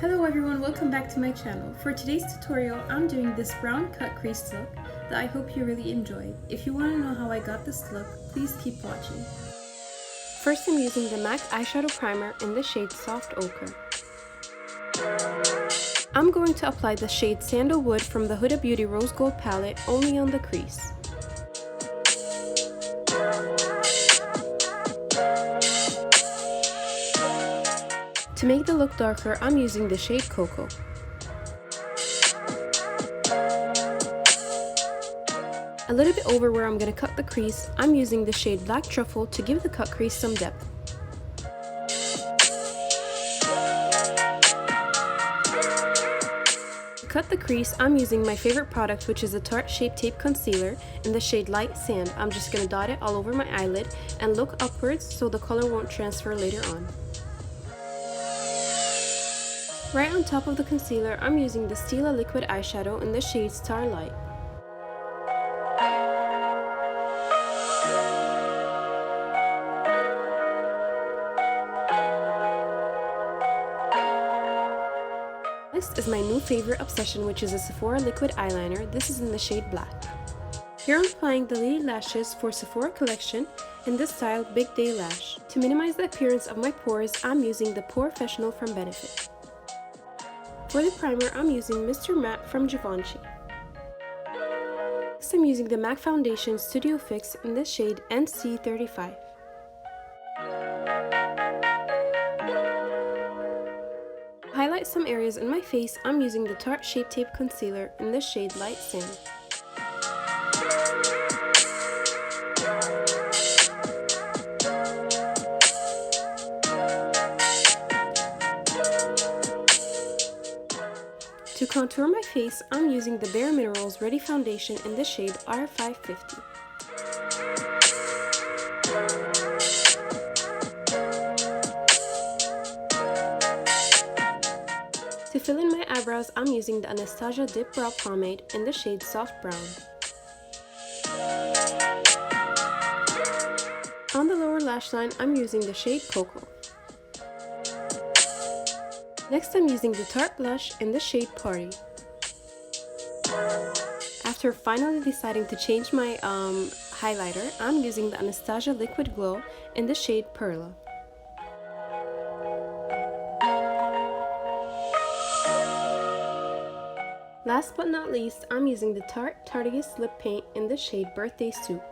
Hello everyone, welcome back to my channel. For today's tutorial, I'm doing this brown cut crease look that I hope you really enjoyed. If you want to know how I got this look, please keep watching. First, I'm using the MAC eyeshadow primer in the shade Soft Ochre. I'm going to apply the shade Sandalwood from the Huda Beauty Rose Gold palette only on the crease. To make the look darker, I'm using the shade Cocoa. A little bit over where I'm going to cut the crease, I'm using the shade Black Truffle to give the cut crease some depth. To cut the crease, I'm using my favorite product, which is a Tarte Shape Tape Concealer in the shade Light Sand. I'm just going to dot it all over my eyelid and look upwards so the color won't transfer later on. Right on top of the concealer, I'm using the Stila liquid eyeshadow in the shade Starlight. Next is my new favorite obsession, which is a Sephora liquid eyeliner. This is in the shade Black. Here I'm applying the Lilly lashes for Sephora collection in this style Big Day Lash. To minimize the appearance of my pores, I'm using the Pore Fessional from Benefit. For the primer, I'm using Mr. Matte from Givenchy. Next, I'm using the MAC Foundation Studio Fix in the shade NC35. To highlight some areas in my face, I'm using the Tarte Shape Tape Concealer in the shade Light Sand. To contour my face, I'm using the Bareminerals READY foundation in the shade R550. To fill in my eyebrows, I'm using the Anastasia dipbrow pomade in the shade Soft Brown. On the lower lash line, I'm using the shade Cocoa. Next, I'm using the Tarte blush in the shade Paaarty. After finally deciding to change my highlighter, I'm using the Anastasia Liquid Glow in the shade Perla. Last but not least, I'm using the Tarte Tartiest Lip Paint in the shade Birthday Soup.